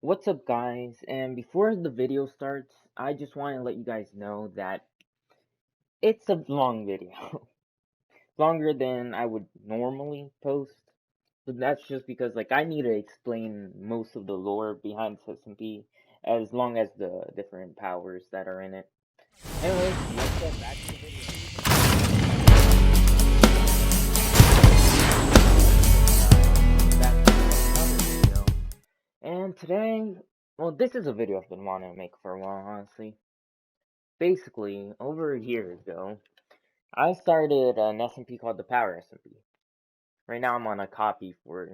What's up, guys? And before the video starts, I just want to let you guys know that it's a long video. Longer than I would normally post. But that's just because I need to explain most of the lore behind SMP as long as the different powers that are in it. Anyways, let's get back to the video. And today, well, this is a video I've been wanting to make for a while, honestly. Basically, over a year ago, I started an SMP called the Power SMP. Right now I'm on a copy for,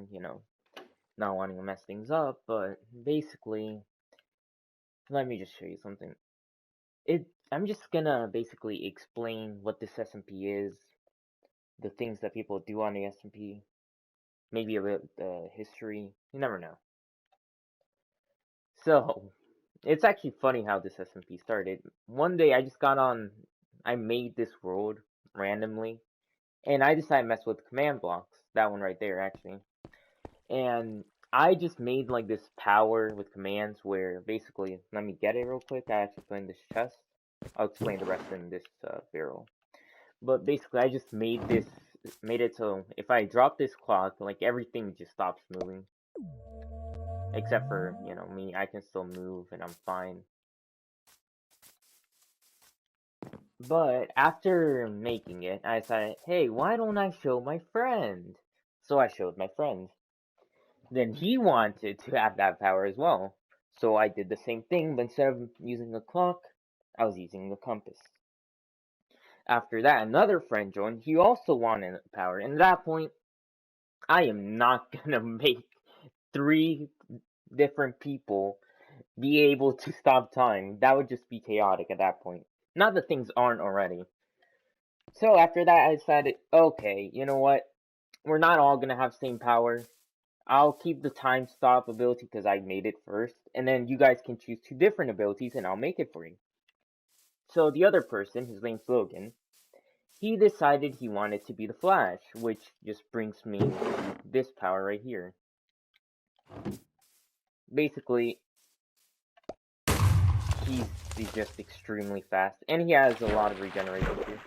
not wanting to mess things up, but basically, let me just show you something. I'm just gonna basically explain what this SMP is, the things that people do on the SMP, maybe a bit history, you never know. So, it's actually funny how this SMP started. One day I made this world randomly, and I decided to mess with command blocks. That one right there, actually. And I just made this power with commands where basically, let me get it real quick. I have to put in this chest. I'll explain the rest in this barrel. But basically, I just made it so if I drop this clock, everything just stops moving. Except for, me, I can still move and I'm fine. But after making it, I decided, hey, why don't I show my friend? So I showed my friend. Then he wanted to have that power as well. So I did the same thing, but instead of using a clock, I was using the compass. After that, another friend joined. He also wanted the power. And at that point, I am not gonna make 3 different people be able to stop time. That would just be chaotic at that point. Not that things aren't already. So after that, I decided, okay, you know what? We're not all gonna have same power. I'll keep the time stop ability because I made it first, and then you guys can choose 2 different abilities and I'll make it for you. So the other person, his name's Logan, he decided he wanted to be the Flash, which just brings me to this power right here. Basically, he's just extremely fast, and he has a lot of regeneration too.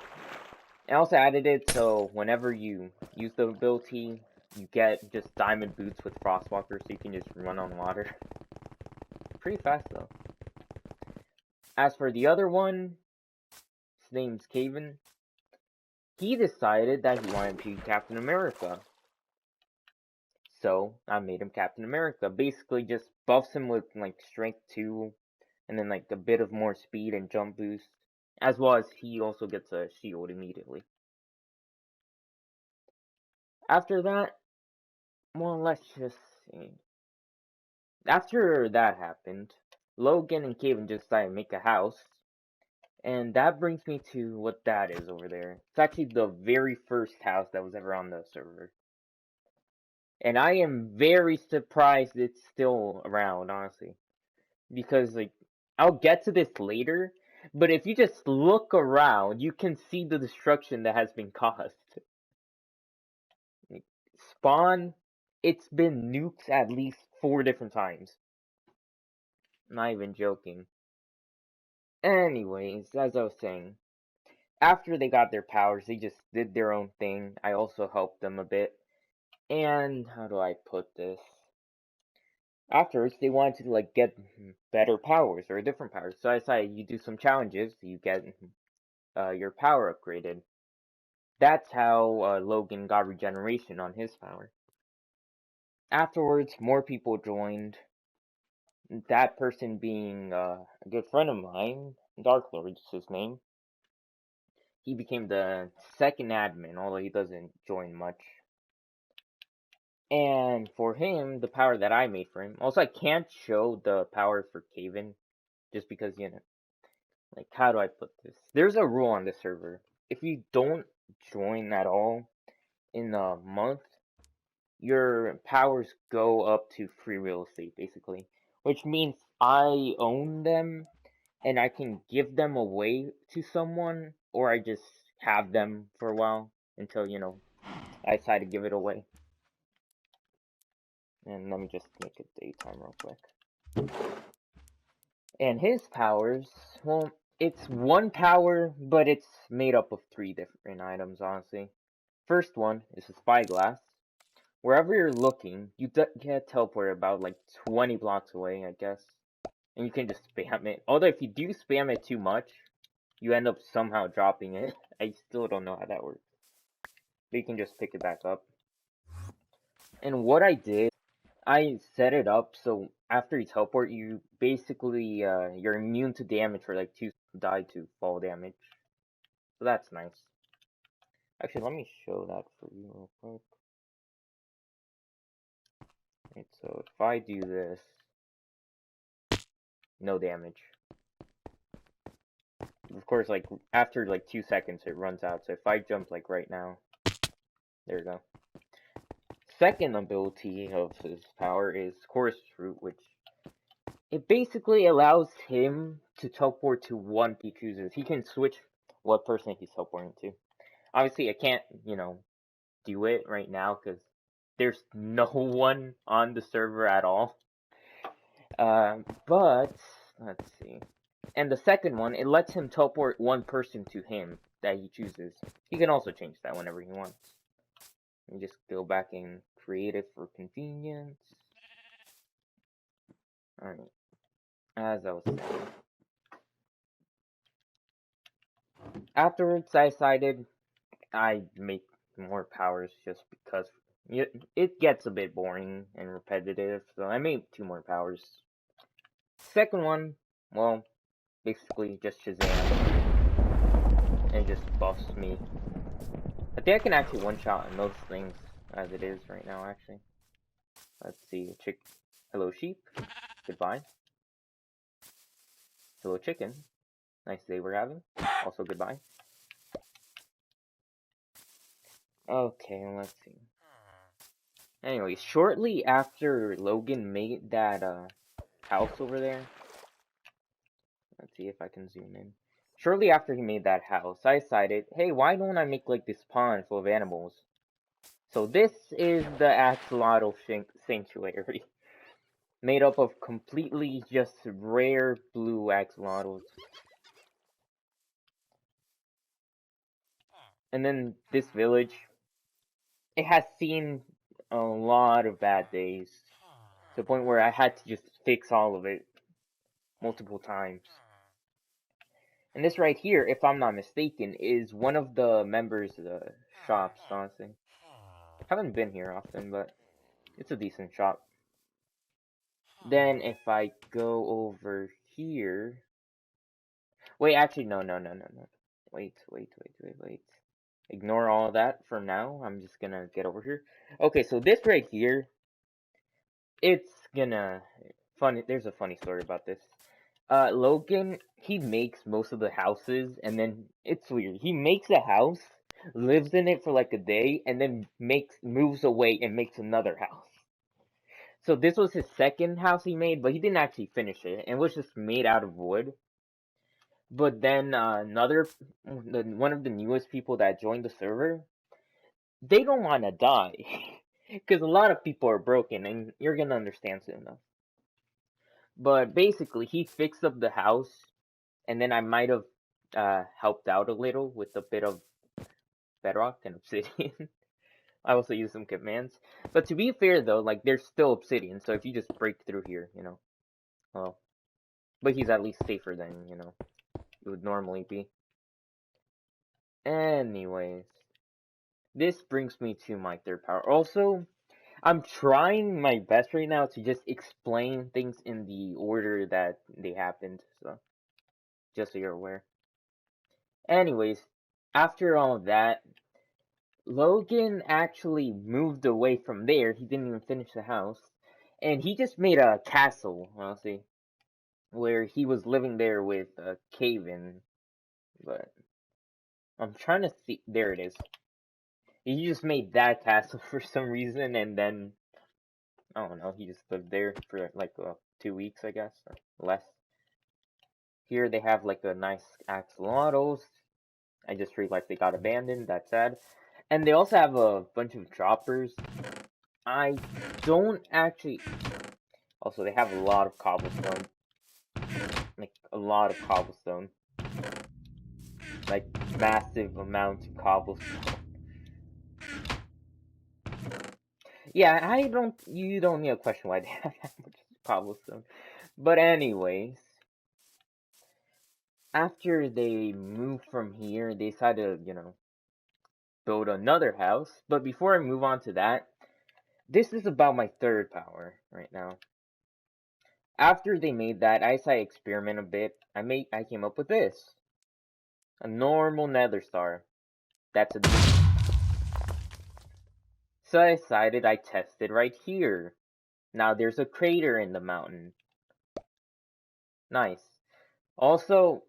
I also added it so whenever you use the ability, you get just diamond boots with Frostwalker, so you can just run on water. Pretty fast though. As for the other one, his name's Caven. He decided that he wanted to be Captain America. So I made him Captain America. Basically just buffs him with strength 2 and then a bit of more speed and jump boost. As well as he also gets a shield immediately. After that, well, let's just see. After that happened, Logan and Caven just decided to make a house. And that brings me to what that is over there. It's actually the very first house that was ever on the server. And I am very surprised it's still around, honestly. Because, I'll get to this later, but if you just look around, you can see the destruction that has been caused. Spawn, it's been nuked at least 4 different times. Not even joking. Anyways, as I was saying, after they got their powers, they just did their own thing. I also helped them a bit. And how do I put this? Afterwards, they wanted to get better powers or different powers. So I decided you do some challenges, you get your power upgraded. That's how Logan got regeneration on his power. Afterwards, more people joined. That person being a good friend of mine, Dark Lord's his name. He became the second admin, although he doesn't join much. And for him, the power that I made for him. Also, I can't show the power for Caven, just because, how do I put this? There's a rule on this server. If you don't join at all in a month, your powers go up to free real estate, basically. Which means I own them, and I can give them away to someone, or I just have them for a while until, I decide to give it away. And let me just make it daytime real quick. And his powers, well, it's one power, but it's made up of 3 different items, honestly. First one is a spyglass. Wherever you're looking, you get teleported about like 20 blocks away, I guess. And you can just spam it. Although if you do spam it too much, you end up somehow dropping it. I still don't know how that works. But you can just pick it back up. And what I did, I set it up so after you teleport, you basically, you're immune to damage for like 2 die to fall damage. So that's nice. Actually, let me show that for you real quick. Right, so if I do this, no damage. Of course, like, after like 2 seconds it runs out, so if I jump like right now, there we go. Second ability of his power is Chorus Fruit, which it basically allows him to teleport to one he chooses. He can switch what person he's teleporting to. Obviously, I can't, do it right now because there's no one on the server at all. But let's see. And the second one, it lets him teleport one person to him that he chooses. He can also change that whenever he wants. Let me just go back and create it for convenience. Alright. As I was saying. Afterwards, I decided I'd make more powers just because it gets a bit boring and repetitive. So I made 2 more powers. Second one, well, basically just Shazam. And it just buffs me. I think I can actually one-shot on most things as it is right now, actually. Let's see. Hello, sheep. Goodbye. Hello, chicken. Nice day we're having. Also, goodbye. Okay, let's see. Anyway, shortly after Logan made that house over there. Let's see if I can zoom in. Shortly after he made that house, I decided, hey, why don't I make like this pond full of animals? So this is the Axolotl Sanctuary. Made up of completely just rare blue axolotls. And then this village, it has seen a lot of bad days. To the point where I had to just fix all of it multiple times. And this right here, if I'm not mistaken, is one of the members' shops, honestly. Haven't been here often, but it's a decent shop. Then if I go over here... Wait, actually, no. Wait. Ignore all that for now. I'm just gonna get over here. Okay, so this right here, it's gonna... There's a funny story about this. Logan, he makes most of the houses, and then it's weird. He makes a house, lives in it for like a day, and then moves away and makes another house. So this was his second house he made, but he didn't actually finish it. It was just made out of wood. But then one of the newest people that joined the server, they don't want to die. Because a lot of people are broken, and you're going to understand soon enough. But basically, he fixed up the house, and then I might have helped out a little with a bit of bedrock and obsidian. I also use some commands. But to be fair, though, like, there's still obsidian, so if you just break through here, well. But he's at least safer than, it would normally be. Anyways. This brings me to my third power. Also, I'm trying my best right now to just explain things in the order that they happened, so just so you're aware. Anyways, after all that, Logan actually moved away from there. He didn't even finish the house, and he just made a castle, honestly, where he was living there with Caven, but I'm trying to see. There it is. He just made that castle for some reason, and then I don't know, he just lived there for like 2 weeks, I guess, or less. Here they have like a nice axolotls. I just realized they got abandoned, that's sad. And they also have a bunch of droppers. I don't actually... Also, they have a lot of cobblestone. Like, a lot of cobblestone. Like, massive amounts of cobblestone. Yeah, you don't need to question why they have that much cobblestone. But anyways, after they moved from here, they decided to, build another house. But before I move on to that, this is about my third power right now. After they made that, I decided to experiment a bit. I came up with this. A normal nether star. That's a So I decided I tested right here. Now there's a crater in the mountain. Nice. Also,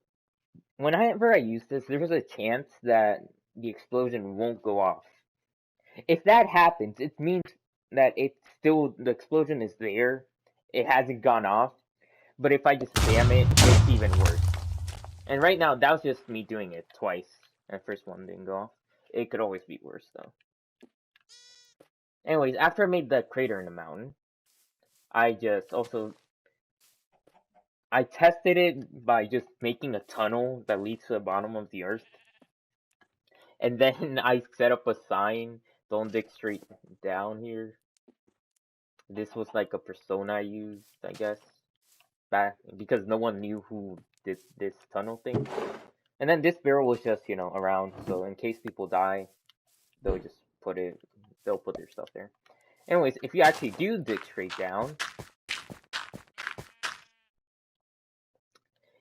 whenever I use this, there's a chance that the explosion won't go off. If that happens, it means that the explosion is there. It hasn't gone off. But if I just spam it, it's even worse. And right now, that was just me doing it twice. And the first one didn't go off. It could always be worse, though. Anyways, after I made the crater in the mountain, I tested it by just making a tunnel that leads to the bottom of the earth. And then I set up a sign, don't dig straight down here. This was like a persona I used, I guess, back, because no one knew who did this tunnel thing. And then this barrel was just, around, so in case people die, they'll put their stuff there. Anyways, if you actually do dig straight down,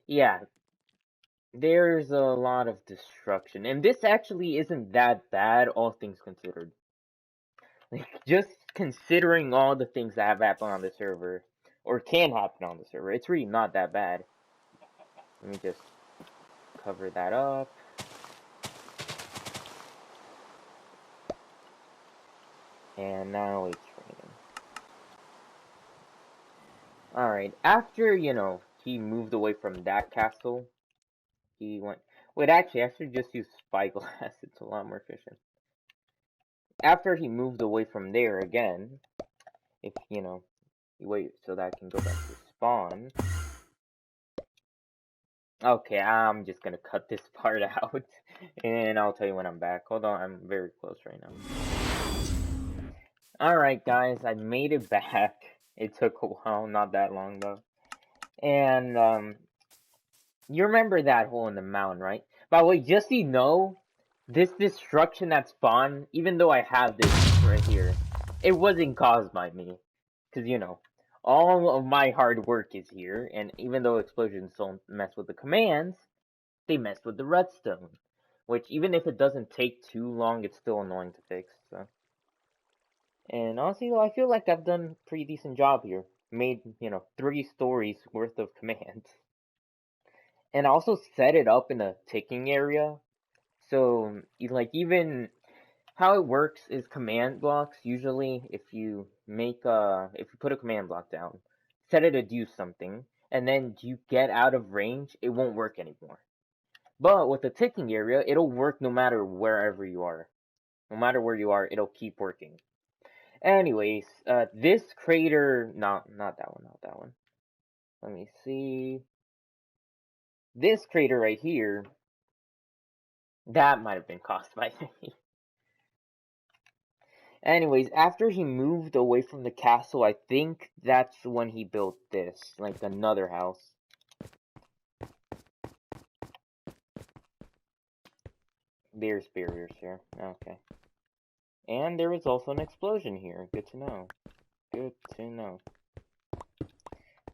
yeah, there's a lot of destruction. And this actually isn't that bad, all things considered. Like, just considering all the things that have happened on the server, or can happen on the server, it's really not that bad. Let me just cover that up. And now it's raining. Alright, after, he moved away from that castle, he went... Wait, actually, I should just use spyglass. It's a lot more efficient. After he moved away from there again, if, you wait so that I can go back to spawn. Okay, I'm just gonna cut this part out, and I'll tell you when I'm back. Hold on, I'm very close right now. Alright, guys, I made it back. It took a while, not that long, though. And, you remember that hole in the mountain, right? By the way, just so you know, this destruction that spawned, even though I have this right here, it wasn't caused by me. Because, all of my hard work is here, and even though explosions don't mess with the commands, they mess with the redstone. Which, even if it doesn't take too long, it's still annoying to fix, so. And honestly, I feel like I've done a pretty decent job here. Made, 3 stories worth of commands. And I also set it up in a ticking area. So, even how it works is command blocks. Usually, if you put a command block down, set it to do something, and then you get out of range, it won't work anymore. But with the ticking area, it'll work no matter wherever you are. No matter where you are, it'll keep working. Anyways, this crater, not that one, not that one. Let me see. This crater right here, that might have been caused by me. Anyways, after he moved away from the castle, I think that's when he built this, like another house. There's barriers here. Okay. And there was also an explosion here. Good to know. Good to know.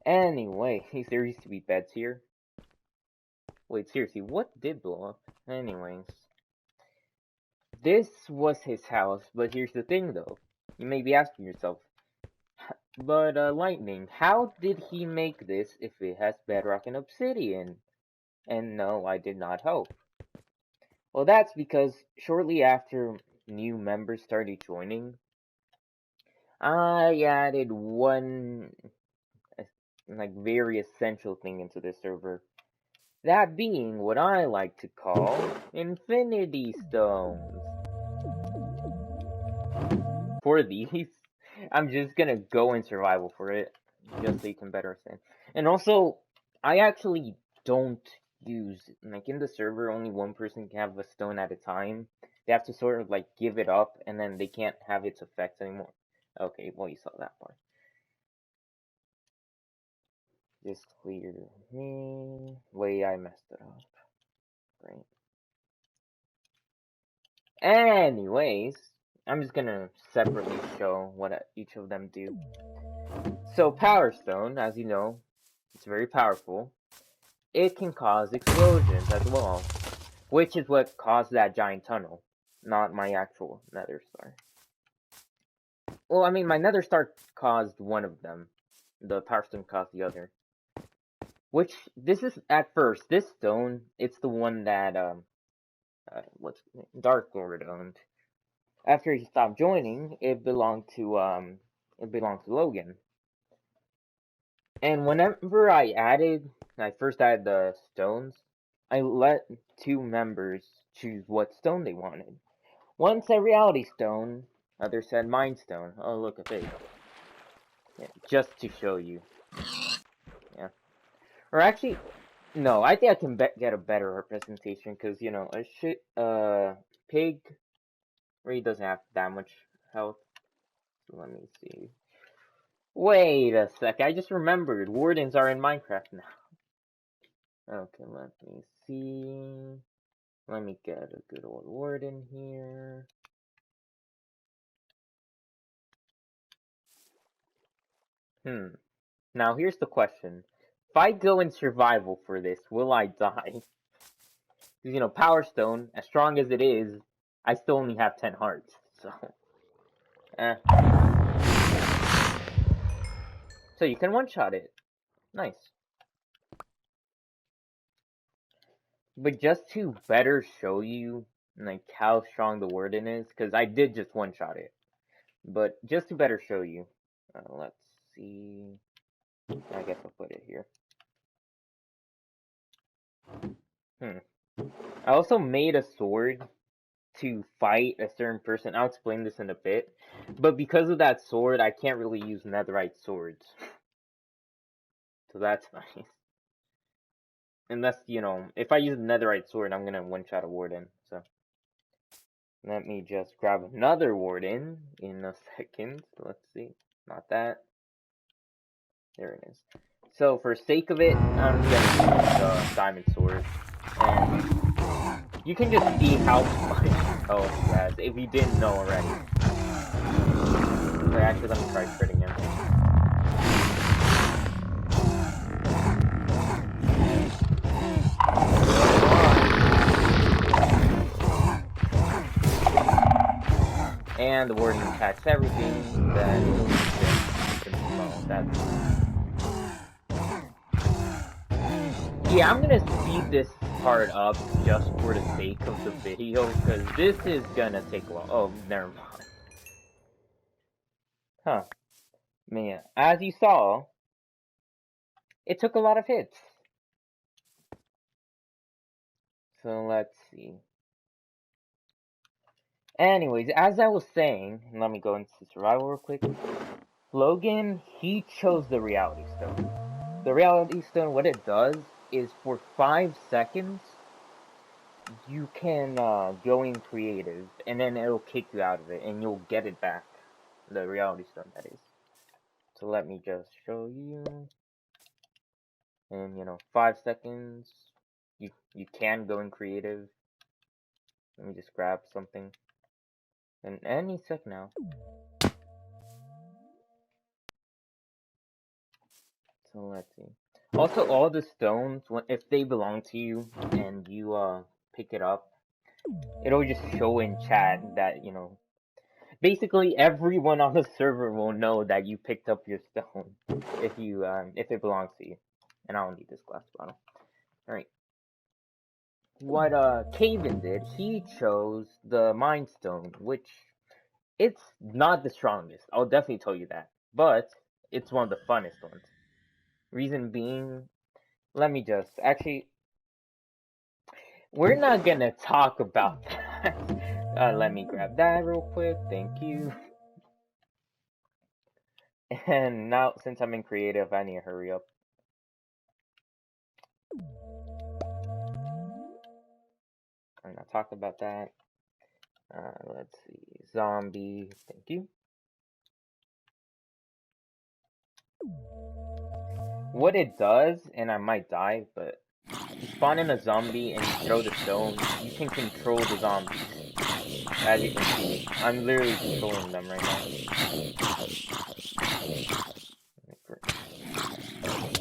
Anyway, there used to be beds here. Wait, seriously, what did blow up? Anyways. This was his house, but here's the thing though. You may be asking yourself, but Lightning, how did he make this if it has bedrock and obsidian? And no, I did not help. Well, that's because shortly after new members started joining, I added one very essential thing into this server. That being what I like to call Infinity Stones. For these, I'm just gonna go in survival for it. just so you can better understand. And also, I actually don't use, like, in the server, only one person can have a stone at a time. They have to sort of, like, give it up, and then they can't have its effects anymore. Okay, well, you saw that part. Just clear me. Wait, I messed it up. Great. Anyways, I'm just gonna separately show what each of them do. So, Power Stone, as you know, it's very powerful. It can cause explosions as well, which is what caused that giant tunnel, not my actual nether star. Well, I mean, my nether star caused one of them. The Power Stone caused the other. Which, this is, at first, this stone, it's the one that, what's Dark Lord owned. After he stopped joining, it belonged to Logan. And whenever I first added the stones, I let 2 members choose what stone they wanted. One said Reality Stone, other said Mind Stone. Oh, look at this. Yeah, just to show you. Yeah. Or actually, no, I think I can get a better representation, because, you know, pig really doesn't have that much health. So let me see. Wait a sec, I just remembered. Wardens are in Minecraft now. Okay, let me see. Let me get a good old warden here. Now here's the question. If I go in survival for this, will I die? Because, you know, Power Stone, as strong as it is, I still only have 10 hearts, so... So you can one-shot it. Nice. But just to better show you, like, how strong the warden is, because I did just one-shot it. But just to better show you, let's see... I guess I'll put it here. I also made a sword to fight a certain person. I'll explain this in a bit. But because of that sword, I can't really use netherite swords. So that's nice. Unless, you know, if I use a netherite sword, I'm gonna one-shot a warden. So let me just grab another warden in a second. Let's see. Not that. There it is. So for sake of it, I'm gonna use the diamond sword. And you can just see how much health he has, if you didn't know already. Wait, actually, let me try critting him. And the warden attacks everything, then... Yeah, I'm gonna speed this part up just for the sake of the video, because this is gonna take a while. Oh, never mind. Huh. Man, as you saw, it took a lot of hits. So let's see. Anyways, as I was saying, let me go into survival real quick. Logan, he chose the Reality Stone. The Reality Stone, what it does is for 5 seconds, you can go in creative, and then it'll kick you out of it, and you'll get it back. The Reality Stone, that is. So let me just show you. And, you know, 5 seconds, you can go in creative. Let me just grab something. And any sec now. So let's see. Also, all the stones, if they belong to you and you pick it up, it'll just show in chat that, you know, basically everyone on the server will know that you picked up your stone if you if it belongs to you. And I don't need this glass bottle. All right. What Caven did, he chose the Mind Stone, which it's not the strongest. I'll definitely tell you that, but it's one of the funnest ones. Reason being, let me just actually. We're not gonna talk about that. Let me grab that real quick. Thank you. And now, since I'm in creative, I need to hurry up. I'm not talking about that. Let's see. Zombie. Thank you. What it does, and I might die, but you spawn in a zombie and you throw the stone, you can control the zombies. As you can see, I'm literally controlling them right now.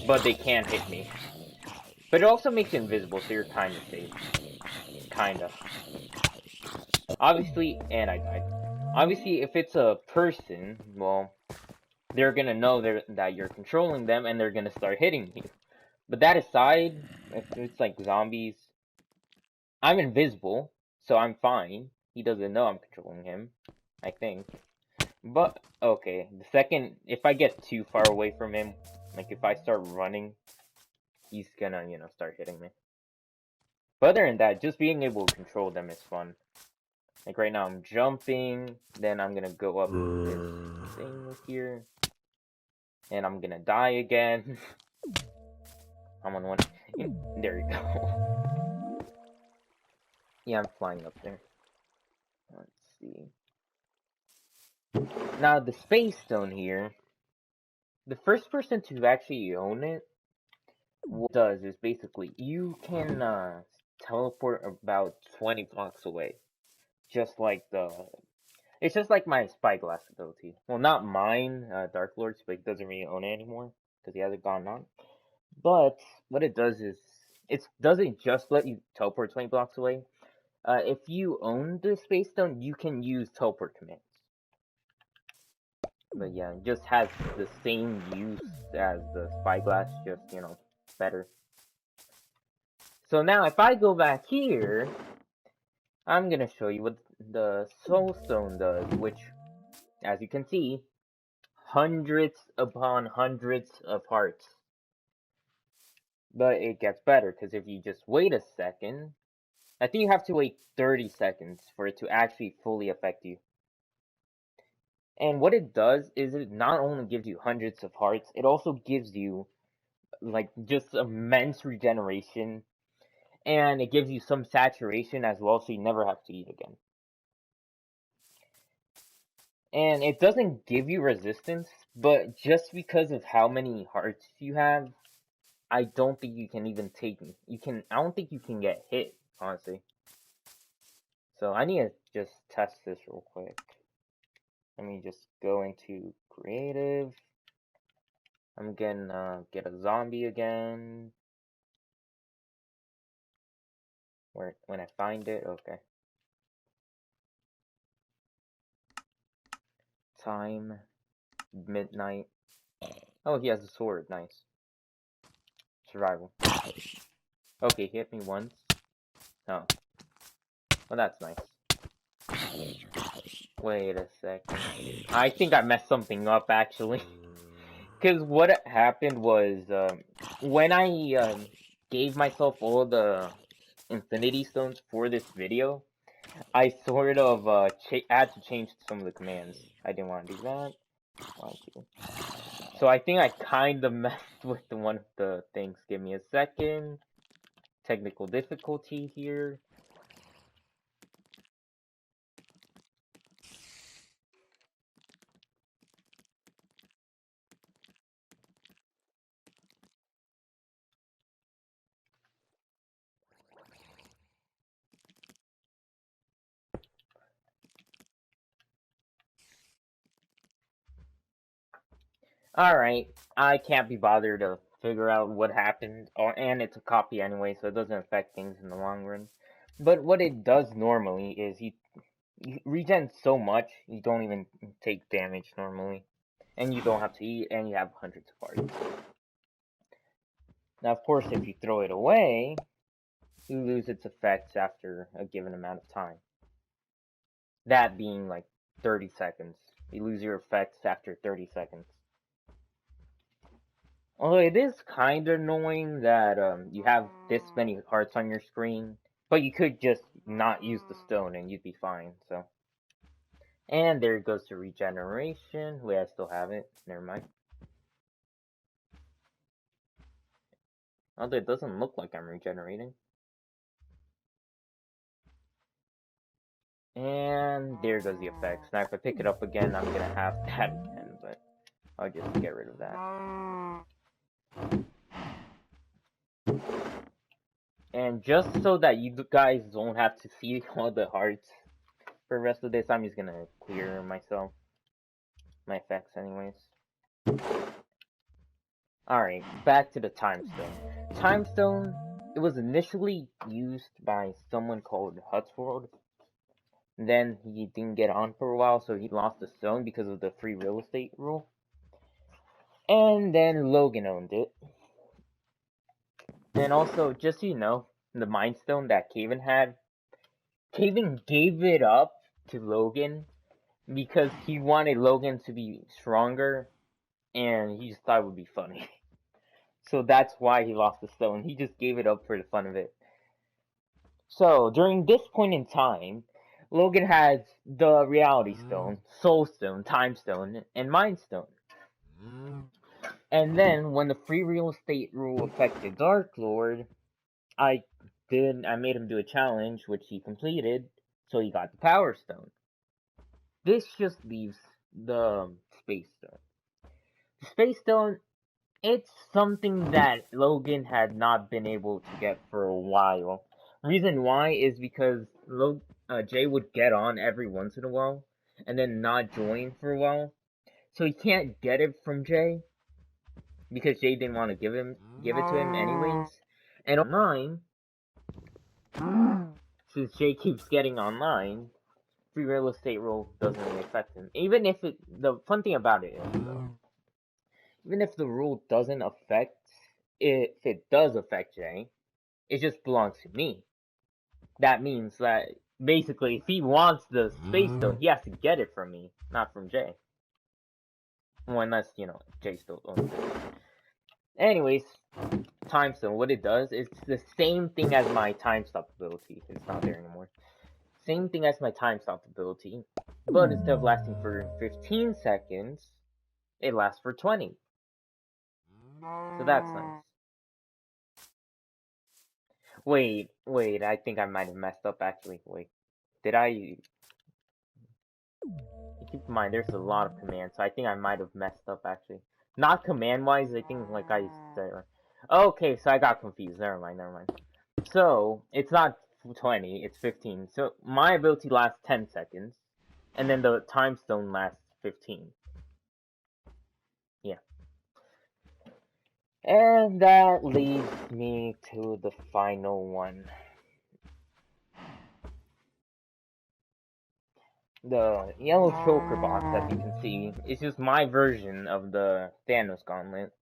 But they can't hit me. But it also makes you invisible, so you're kind of safe. Kinda. Obviously, and I died. Obviously, if it's a person, well, they're gonna know that you're controlling them, and they're gonna start hitting you. But that aside, if it's like zombies, I'm invisible, so I'm fine. He doesn't know I'm controlling him, I think. But, okay, the second, if I get too far away from him, like if I start running, he's gonna, start hitting me. But other than that, just being able to control them is fun. Like right now I'm jumping, then I'm gonna go up this thing here, and I'm gonna die again. I'm on one. There you go. Yeah, I'm flying up there. Let's see. Now the space stone here, the first person to actually own it, what it does is basically you can teleport about 20 blocks away. Just like it's just like my spyglass ability. Well, not mine, Dark Lord's, but he doesn't really own it anymore because he hasn't gone on. But what it does is it doesn't just let you teleport 20 blocks away. If you own the space stone, you can use teleport commands. But yeah, it just has the same use as the spyglass, just, better. So now if I go back here, I'm gonna show you what the soul stone does, which, as you can see, hundreds upon hundreds of hearts. But it gets better, because if you just wait a second, I think you have to wait 30 seconds for it to actually fully affect you. And what it does is it not only gives you hundreds of hearts, it also gives you, like, just immense regeneration. And it gives you some saturation as well, so you never have to eat again. And it doesn't give you resistance, but just because of how many hearts you have, I don't think you can even take me. I don't think you can get hit, honestly. So I need to just test this real quick. Let me just go into creative. I'm gonna get a zombie again. When I find it, okay. Time, midnight. Oh, he has a sword, nice. Survival. Okay, he hit me once. Oh. Well, that's nice. Wait a second. I think I messed something up, actually. Because what happened was, when I gave myself all the Infinity Stones for this video, I sort of had to change some of the commands. I didn't want to do that. So I think I kind of messed with one of the things. Give me a second. Technical difficulty here. Alright, I can't be bothered to figure out what happened, and it's a copy anyway, so it doesn't affect things in the long run. But what it does normally is you regen so much, you don't even take damage normally. And you don't have to eat, and you have hundreds of hearts. Now, of course, if you throw it away, you lose its effects after a given amount of time. That being like 30 seconds. You lose your effects after 30 seconds. Although it is kind of annoying that you have this many hearts on your screen, but you could just not use the stone and you'd be fine, so. And there it goes to regeneration. Wait, I still have it. Never mind. Although it doesn't look like I'm regenerating. And there goes the effects. Now if I pick it up again, I'm gonna have that again, but I'll just get rid of that. And just so that you guys don't have to see all the hearts for the rest of this, I'm just gonna clear myself. My effects anyways. Alright, back to the time stone. Time stone, it was initially used by someone called Hutsworld. Then he didn't get on for a while, so he lost the stone because of the free real estate rule. And then Logan owned it. And also, just so you know, the Mind Stone that Kaven had, Kaven gave it up to Logan because he wanted Logan to be stronger, and he just thought it would be funny. So that's why he lost the stone. He just gave it up for the fun of it. So, during this point in time, Logan has the Reality Stone, Soul Stone, Time Stone, and Mind Stone. And then, when the free real estate rule affected Dark Lord, I made him do a challenge, which he completed, so he got the Power Stone. This just leaves the Space Stone. The Space Stone, it's something that Logan had not been able to get for a while. Reason why is because Jay would get on every once in a while, and then not join for a while. So he can't get it from Jay, because Jay didn't want to give it to him anyways. And online, since Jay keeps getting online, free real estate rule doesn't really affect him. Even if the fun thing about it is, though, even if the rule doesn't affect, if it does affect Jay, it just belongs to me. That means that, basically, if he wants the Space Stone, he has to get it from me, not from Jay. Well, unless, Jay still owns it. Anyways, Time Stone, what it does, it's the same thing as my Time Stop ability. It's not there anymore. Same thing as my Time Stop ability, but instead of lasting for 15 seconds, it lasts for 20. So that's nice. Wait, I think I might have messed up actually. Wait, did I? Keep in mind, there's a lot of commands, so I think I might have messed up actually. Not command-wise, I think like I said. Okay, so I got confused. Never mind. So, it's not 20, it's 15. So, my ability lasts 10 seconds, and then the Time Stone lasts 15. Yeah. And that leads me to the final one. The yellow choker box, as you can see, is just my version of the Thanos gauntlet,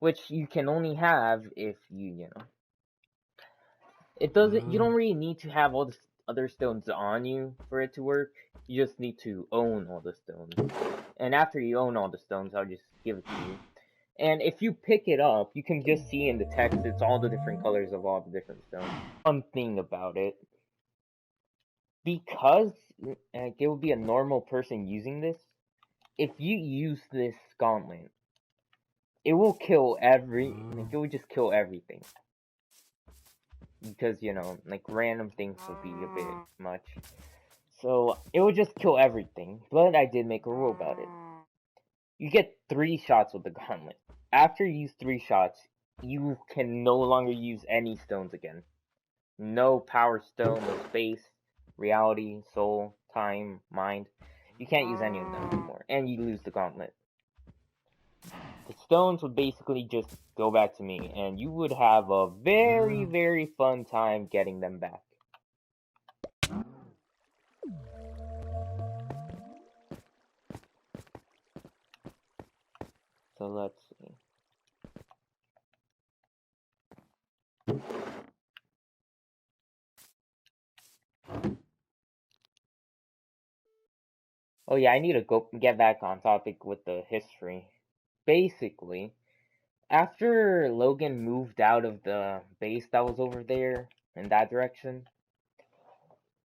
which you can only have if you you don't really need to have all the other stones on you for it to work. You just need to own all the stones. And after you own all the stones, I'll just give it to you. And if you pick it up, you can just see in the text, it's all the different colors of all the different stones. One thing about it, because it would be a normal person using this, if you use this gauntlet, it will kill it will just kill everything. Because, random things will be a bit much. So, it will just kill everything. But I did make a rule about it. You get 3 shots with the gauntlet. After you use 3 shots, you can no longer use any stones again. No Power Stone, no Space, Reality, Soul, Time, Mind. You can't use any of them anymore. And you lose the gauntlet. The stones would basically just go back to me, and you would have a very, very fun time getting them back. So let's see. Oh yeah, I need to go get back on topic with the history. Basically, after Logan moved out of the base that was over there in that direction,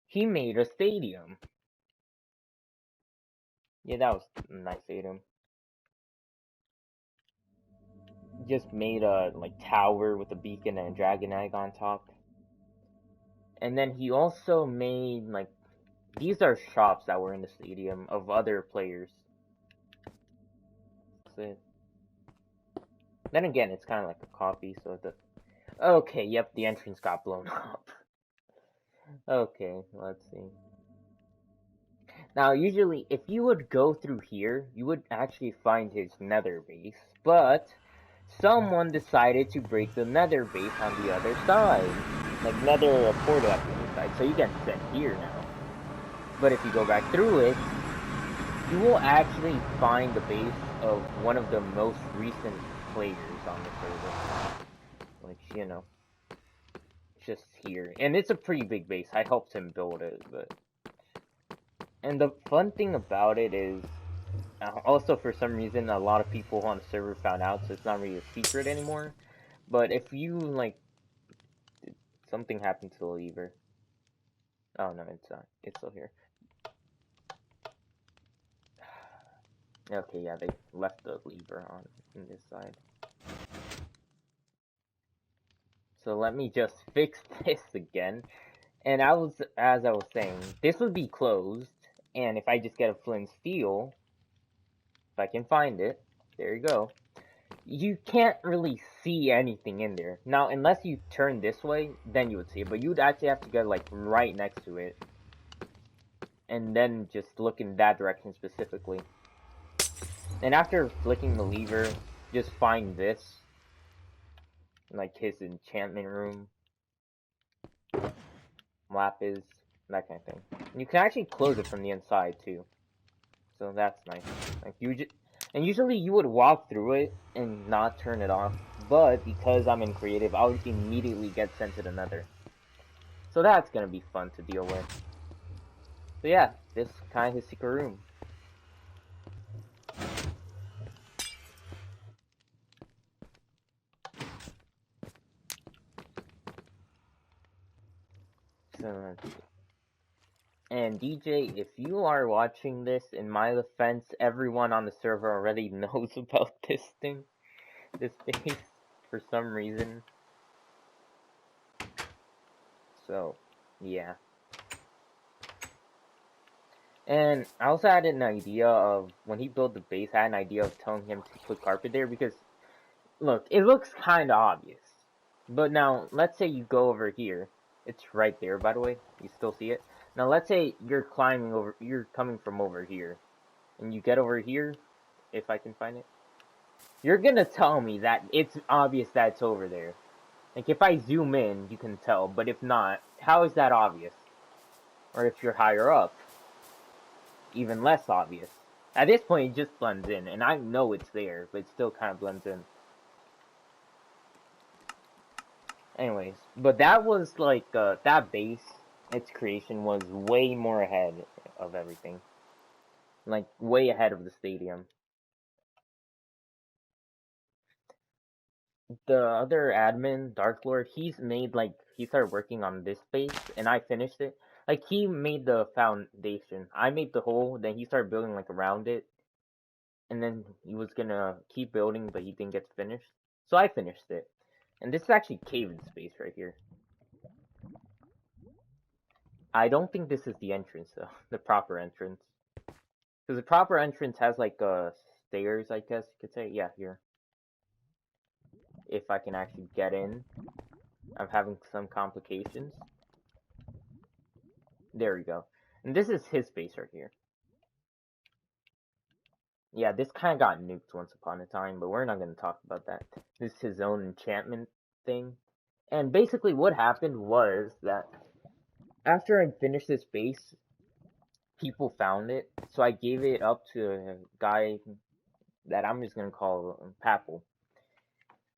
he made a stadium. Yeah, that was a nice item. Just made a like tower with a beacon and a dragon egg on top. And then he also made like these are shops that were in the stadium of other players. So, then again, it's kind of like a copy, so the okay, yep, the entrance got blown up. Okay, let's see. Now, usually, if you would go through here, you would actually find his nether base, but someone decided to break the nether base on the other side. Like, nether portal at the other side, so you get sent here now. But if you go back through it, you will actually find the base of one of the most recent players on the server. Which, you know, just here. And it's a pretty big base. I helped him build it, but... And the fun thing about it is, also for some reason, a lot of people on the server found out, so it's not really a secret anymore. But if you, like, something happened to the lever. Oh no, it's not. It's still here. Okay, yeah, they left the lever on this side. So let me just fix this again. And as I was saying, this would be closed, and if I just get a flint steel, if I can find it, there you go. You can't really see anything in there. Now, unless you turn this way, then you would see it, but you'd actually have to get, like, right next to it. And then just look in that direction specifically. And after flicking the lever, just find this. Like his enchantment room. Lapis, that kind of thing. And you can actually close it from the inside, too. So that's nice. Like, and usually you would walk through it and not turn it off. But because I'm in creative, I'll immediately get sent to the nether. So that's gonna be fun to deal with. So yeah, this is kind of his secret room. So, and DJ, if you are watching this, in my defense, everyone on the server already knows about this thing. This base, for some reason. So, yeah. And I also had an idea of, when he built the base, I had an idea of telling him to put carpet there, because, look, it looks kind of obvious. But now, let's say you go over here. It's right there, by the way. You still see it? Now, let's say you're climbing over, you're coming from over here. And you get over here, if I can find it. You're gonna tell me that it's obvious that it's over there. Like, if I zoom in, you can tell. But if not, how is that obvious? Or if you're higher up, even less obvious. At this point, it just blends in. And I know it's there, but it still kind of blends in. Anyways, but that was like, that base, its creation was way more ahead of everything. Like, way ahead of the stadium. The other admin, Dark Lord, he's made, like, he started working on this base, and I finished it. Like, he made the foundation. I made the hole, then he started building, like, around it. And then he was gonna keep building, but he didn't get finished. So I finished it. And this is actually cave in space right here. I don't think this is the entrance, though. The proper entrance. Because the proper entrance has, like, stairs, I guess you could say. Yeah, here. If I can actually get in. I'm having some complications. There we go. And this is his base right here. Yeah, this kind of got nuked once upon a time, but we're not going to talk about that. This is his own enchantment thing. And basically what happened was that after I finished this base, people found it, so I gave it up to a guy that I'm just going to call Papple.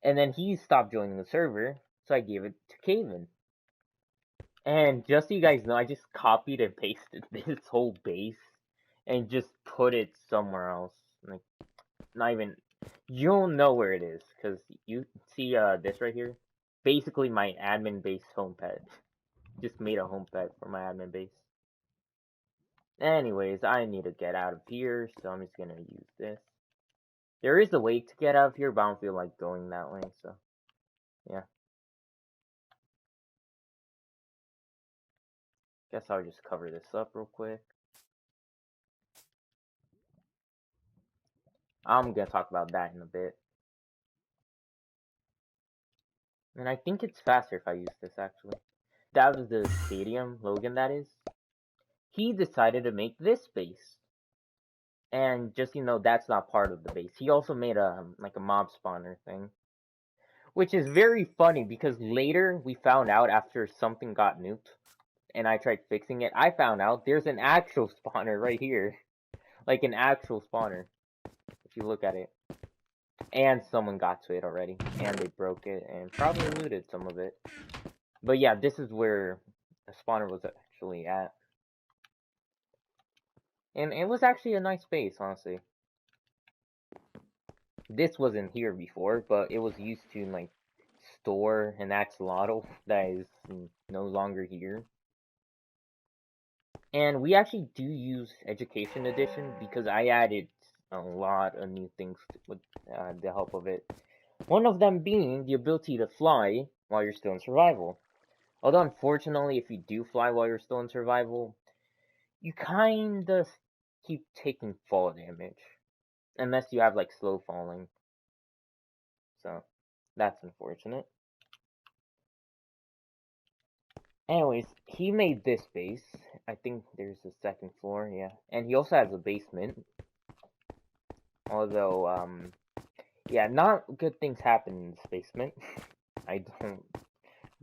And then he stopped joining the server, so I gave it to Caven. And just so you guys know, I just copied and pasted this whole base and just put it somewhere else. Like, not even, you'll know where it is, because you see this right here? Basically my admin base home pad. Just made a home pad for my admin base. Anyways, I need to get out of here, so I'm just gonna use this. There is a way to get out of here, but I don't feel like going that way, so yeah. Guess I'll just cover this up real quick. I'm gonna talk about that in a bit. And I think it's faster if I use this, actually. That was the stadium, Logan, that is. He decided to make this base. And just, that's not part of the base. He also made like a mob spawner thing. Which is very funny, because later we found out after something got nuked, and I tried fixing it, I found out there's an actual spawner right here. Like an actual spawner, if you look at it. And someone got to it already, and they broke it, and probably looted some of it. But yeah, this is where the spawner was actually at. And it was actually a nice base, honestly. This wasn't here before, but it was used to, like, store an axolotl that is no longer here. And we actually do use Education Edition because I added a lot of new things with the help of it. One of them being the ability to fly while you're still in survival. Although, unfortunately, if you do fly while you're still in survival, you kinda keep taking fall damage. Unless you have, like, slow falling. So, that's unfortunate. Anyways, he made this base. I think there's a second floor, yeah. And he also has a basement. Although, yeah, not good things happen in this basement. I don't...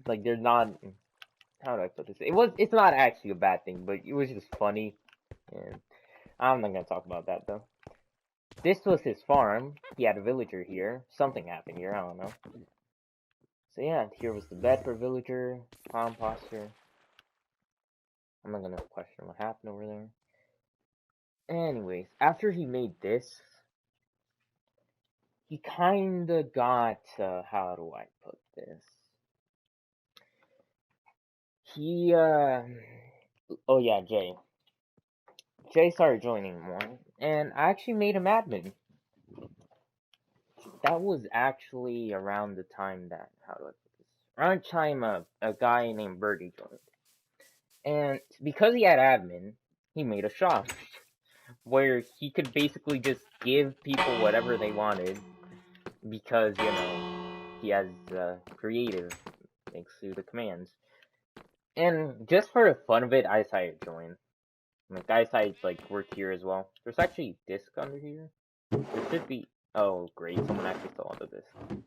Like, they're not... How do I put this? It's not actually a bad thing, but it was just funny. And I'm not gonna talk about that, though. This was his farm. He had a villager here. Something happened here, I don't know. So yeah, here was the bed for villager, composter. I'm not gonna question what happened over there. Anyways, after he made this, he kinda got, how do I put this? He, oh yeah, Jay. Jay started joining more, and I actually made him admin. That was actually around the time that, how do I put this? Around the time a guy named Birdie joined. And because he had admin, he made a shop where he could basically just give people whatever they wanted because, he has creative thanks to the commands. And just for the fun of it, I decided to join. Like, I decided to, like, work here as well. There's actually a disc under here. There should be... Oh, great. Someone actually stole the disc.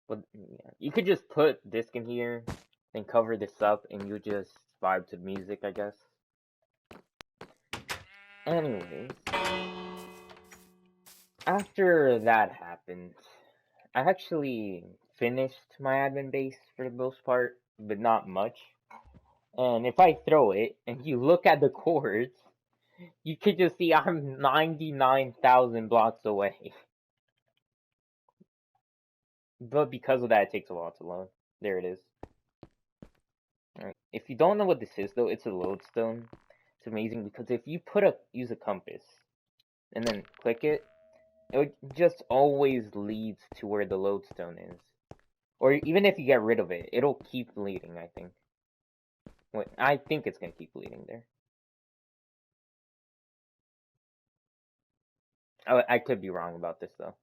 But, yeah. You could just put disc in here, then cover this up, and you just vibe to the music, I guess. Anyways, after that happened, I actually finished my admin base for the most part, but not much. And if I throw it, and you look at the chords, you could just see I'm 99,000 blocks away. But because of that, it takes a while to load. There it is. Alright. If you don't know what this is, though, it's a lodestone. It's amazing because if you use a compass, and then click it, it just always leads to where the lodestone is. Or even if you get rid of it, it'll keep leading, I think. Wait, I think it's gonna keep leading there. I could be wrong about this, though.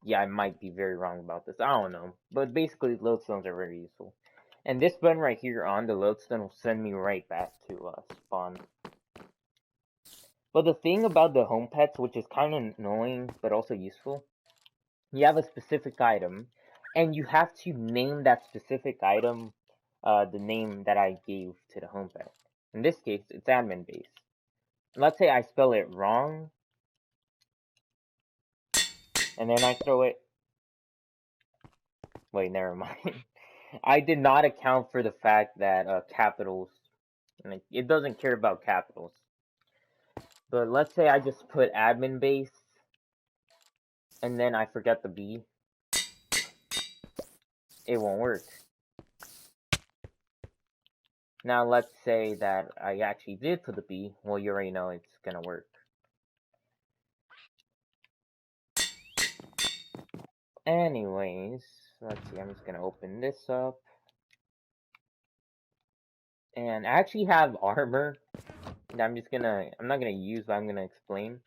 Yeah, I might be very wrong about this. I don't know. But basically, lodestones are very useful. And this button right here on the lodestone will send me right back to spawn. But the thing about the home pets, which is kind of annoying but also useful, you have a specific item, and you have to name that specific item the name that I gave to the home pet. In this case, it's admin base. Let's say I spell it wrong, and then I throw it. Wait, never mind. I did not account for the fact that capitals, like, it doesn't care about capitals. But let's say I just put admin base, and then I forget the B. It won't work. Now let's say that I actually did put the B. Well, you already know it's gonna work. Anyways, let's see, I'm just gonna open this up. And I actually have armor that I'm not gonna use, but I'm gonna explain.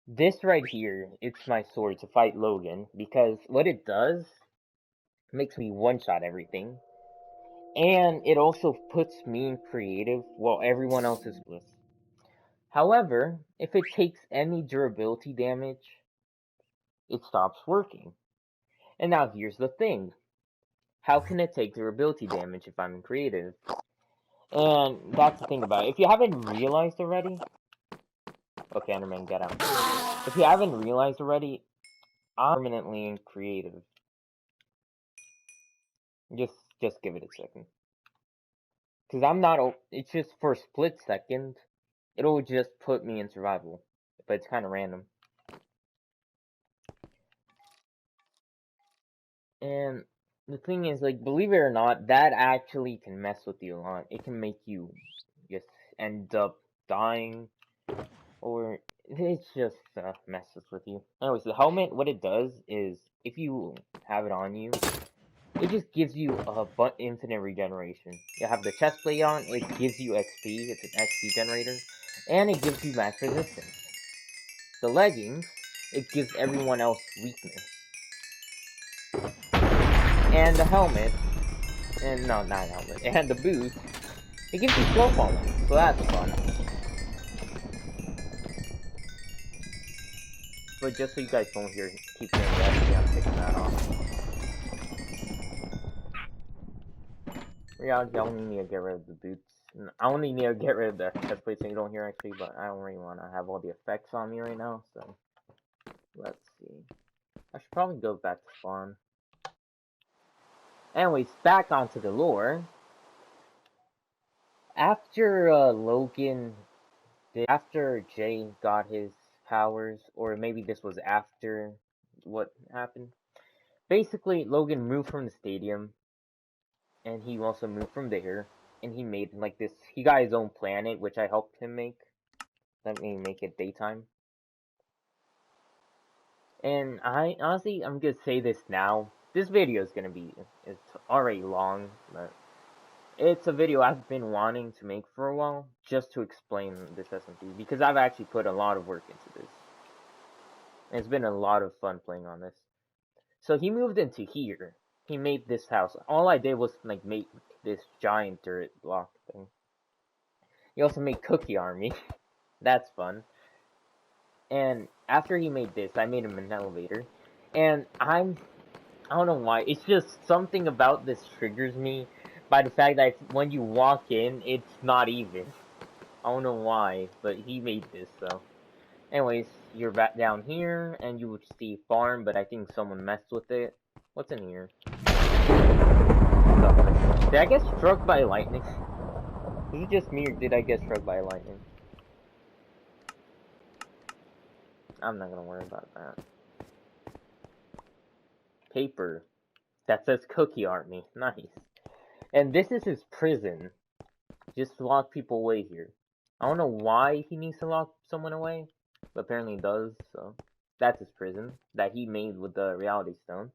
This right here, it's my sword to fight Logan, because what it does makes me one-shot everything. And it also puts me in creative while everyone else is bliss. However, if it takes any durability damage, it stops working. And now here's the thing. How can it take durability damage if I'm in creative? And that's the thing about it. If you haven't realized already... Okay, Enderman, get out. If you haven't realized already, I'm permanently in creative. Just give it a second. Because I'm not... It's just for a split second. It'll just put me in survival. But it's kind of random. And the thing is, like, believe it or not, that actually can mess with you a lot. It can make you just end up dying, or it just messes with you. Anyways, the helmet, what it does is, if you have it on you, it just gives you infinite regeneration. You have the chest plate on, it gives you XP, it's an XP generator, and it gives you max resistance. The leggings, it gives everyone else weakness. And the helmet, and no, not helmet, and the boots, it gives you slow falling, so that's fun. But just so you guys don't keep hearing that, I'm taking that off. Reality, I only need to get rid of the boots. I only need to get rid of the chest plate so you don't hear actually, but I don't really want to have all the effects on me right now, so let's see. I should probably go back to spawn. Anyways, back onto the lore. After after Jay got his powers, or maybe this was after what happened. Basically, Logan moved from the stadium, and he also moved from there, and he made like this. He got his own planet, which I helped him make. Let me make it daytime. And I honestly, I'm gonna say this now. This video is gonna be, it's already long, but it's a video I've been wanting to make for a while, just to explain this SMP, because I've actually put a lot of work into this. And it's been a lot of fun playing on this. So he moved into here. He made this house. All I did was like make this giant turret block thing. He also made Cookie Army. That's fun. And after he made this, I made him an elevator. And I don't know why. It's just something about this triggers me by the fact that when you walk in, it's not even. I don't know why, but he made this, so. Anyways, you're back down here, and you would see farm, but I think someone messed with it. What's in here? Did I get struck by lightning? Was it just me, or did I get struck by lightning? I'm not gonna worry about that. Paper. That says Cookie Army. Nice. And this is his prison. Just to lock people away here. I don't know why he needs to lock someone away, but apparently he does, so. That's his prison that he made with the Reality Stone.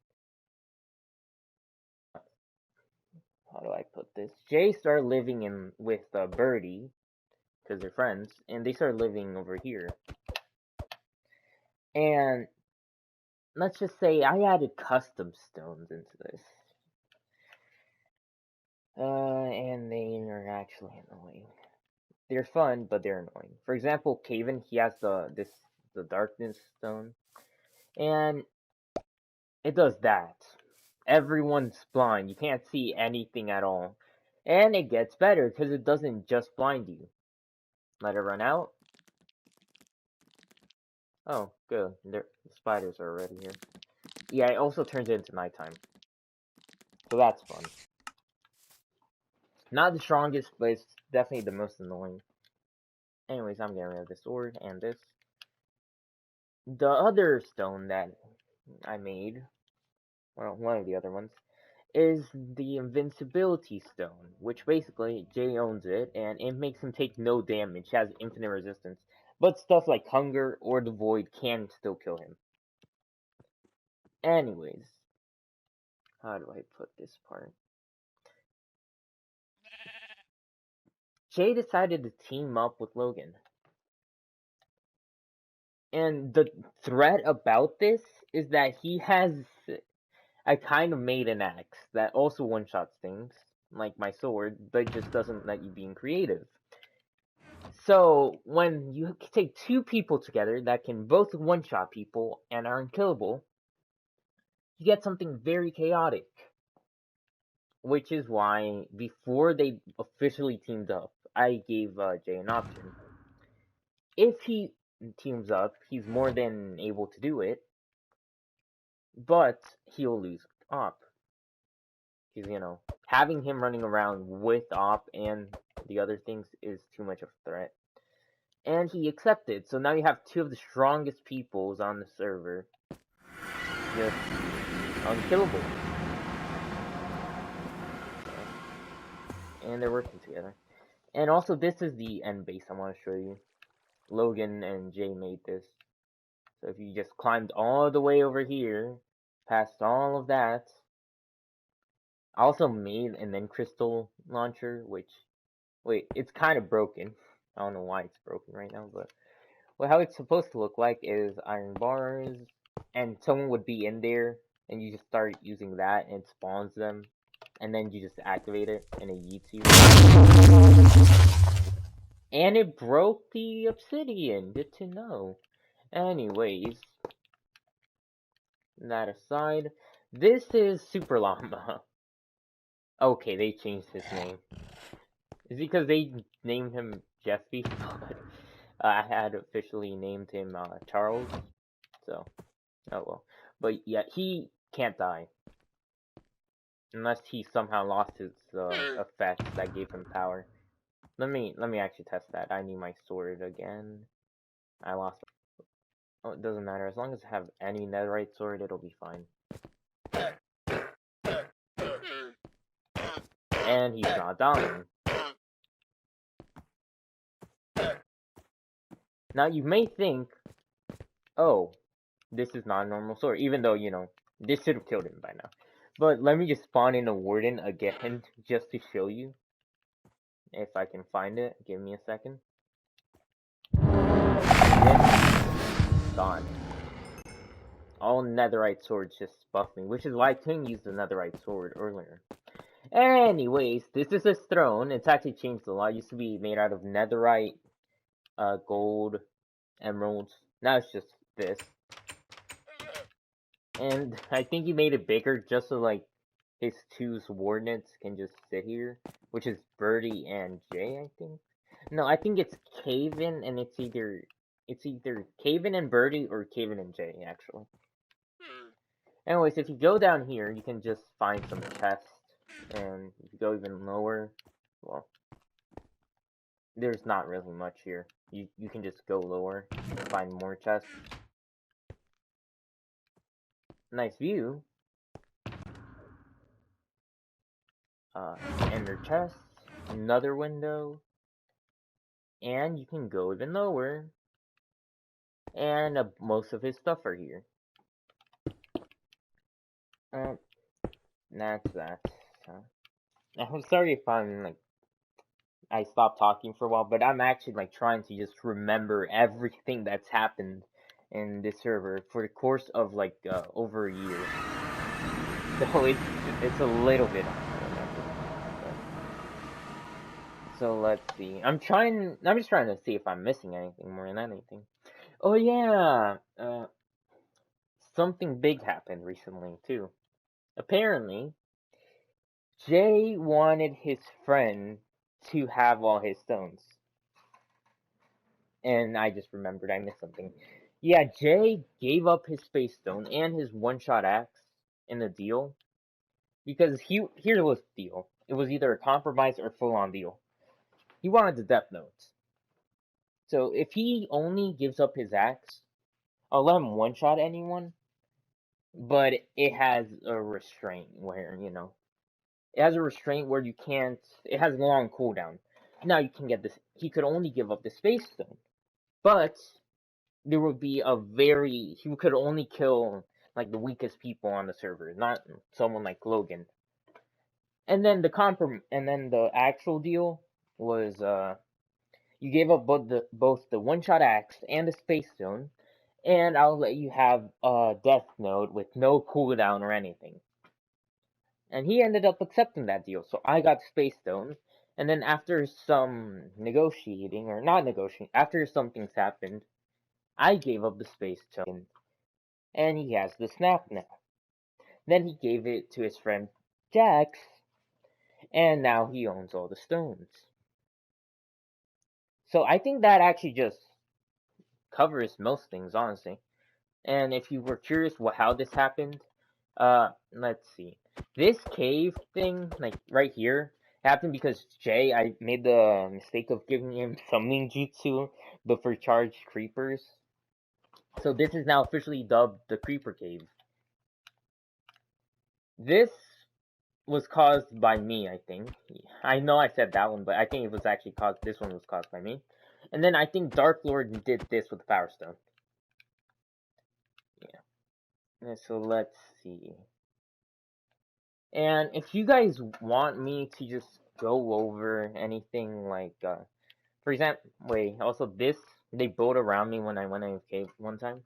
How do I put this? Jay started living in with Birdie, because they're friends, and they started living over here. And let's just say I added custom stones into this. And they are actually annoying. They're fun, but they're annoying. For example, Caven, he has the darkness stone, and it does that. Everyone's blind. You can't see anything at all. And it gets better because it doesn't just blind you. Let it run out. Oh, good. The spiders are already here. Yeah, it also turns it into nighttime. So that's fun. Not the strongest, but it's definitely the most annoying. Anyways, I'm getting rid of this sword and this. The other stone that I made, well, one of the other ones, is the Invincibility Stone, which basically Jay owns it, and it makes him take no damage, has infinite resistance. But stuff like Hunger or the Void can still kill him. Anyways, how do I put this part? Jay decided to team up with Logan. And the threat about this is that he has a kind of made an axe that also one-shots things, like my sword, but just doesn't let you be creative. So, when you take two people together that can both one-shot people and are unkillable, you get something very chaotic. Which is why, before they officially teamed up, I gave Jay an option. If he teams up, he's more than able to do it, but he'll lose Op. Because, having him running around with Op and the other things is too much of a threat. And he accepted, so now you have two of the strongest peoples on the server. Just unkillable. And they're working together. And also, this is the end base I want to show you. Logan and Jay made this. So if you just climbed all the way over here, past all of that. I also made an end crystal launcher, which, wait, it's kind of broken. I don't know why it's broken right now, but how it's supposed to look like is iron bars, and someone would be in there, and you just start using that, and it spawns them, and then you just activate it, and it yeets you. And it broke the obsidian. Good to know. Anyways, that aside, this is Super Llama. Okay, they changed his name. Is it because they named him Jeffy? I had officially named him Charles. So, oh well. But yeah, he can't die. Unless he somehow lost his effects that gave him power. Let me actually test that. I need my sword again. I lost. Oh, it doesn't matter. As long as I have any netherite sword, it'll be fine. And he's not dying. Now you may think, oh, this is not a normal sword, even though, this should have killed him by now. But let me just spawn in a warden again, just to show you. If I can find it, give me a second. Gone. All netherite swords just buffed me, which is why I couldn't use the netherite sword earlier. Anyways, this is his throne. It's actually changed a lot. It used to be made out of netherite, gold, emeralds. Now it's just this. And I think he made it bigger just so, like, his two subordinates can just sit here. Which is Birdie and Jay, I think. No, I think it's Caven, and it's either Caven and Birdie or Caven and Jay, actually. Anyways, if you go down here, you can just find some chests. And if you go even lower, well, there's not really much here. You can just go lower and find more chests. Nice view. Ender chest, another window, and you can go even lower. And most of his stuff are here. That's that. I'm sorry if I stopped talking for a while, but I'm actually trying to just remember everything that's happened in this server for the course of over a year. So it's a little bit hard to remember. So let's see. I'm just trying to see if I'm missing anything more than anything. Oh yeah, something big happened recently too. Apparently, Jay wanted his friend to have all his stones. And I just remembered I missed something. Yeah, Jay gave up his space stone and his one-shot axe in the deal. Because here was the deal. It was either a compromise or full-on deal. He wanted the Death Notes. So if he only gives up his axe, I'll let him one-shot anyone. but it has a restraint where, it has a restraint where you can't, it has a long cooldown. Now you can get this, he could only give up the Space Stone, but there would be he could only kill, like, the weakest people on the server, not someone like Logan. And then the actual deal was, you gave up both the one-shot axe and the Space Stone, and I'll let you have a Death Note with no cooldown or anything. And he ended up accepting that deal, so I got Space Stone. And then after some negotiating, or not negotiating, after some things happened, I gave up the Space Stone, and he has the Snap now. Then he gave it to his friend Jax, and now he owns all the stones. So I think that actually just covers most things, honestly. And if you were curious how this happened, let's see. This cave thing, like right here, happened because I made the mistake of giving him summoning jutsu, but for charged creepers. So this is now officially dubbed the Creeper Cave. This was caused by me, I think. I know I said that one, but I think it was actually this one was caused by me. And then I think Dark Lord did this with the Power Stone. Yeah. So let's see. And if you guys want me to just go over anything like, for example, also this, they built around me when I went in a cave one time.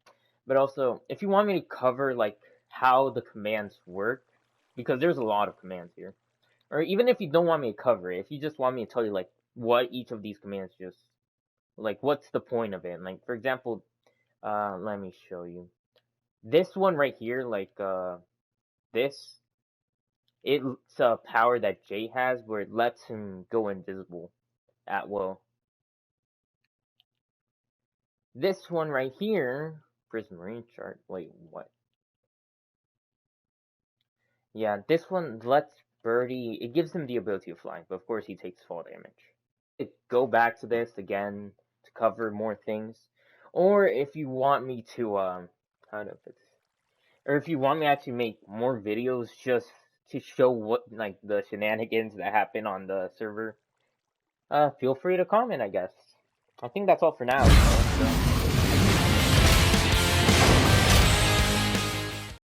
But also, if you want me to cover, like, how the commands work, because there's a lot of commands here. Or even if you don't want me to cover it, if you just want me to tell you, like, what each of these commands like, what's the point of it? Like, for example, let me show you. This one right here, like, this, it's a power that Jay has where it lets him go invisible at will. This one right here, Prismarine chart. Wait, what? Yeah, this one lets Birdie. It gives him the ability to fly, but of course he takes fall damage. Go back to this again to cover more things, or if you want me to how to put this, or if you want me to actually make more videos just to show what, like, the shenanigans that happen on the server, feel free to comment, I guess. I think that's all for now. So.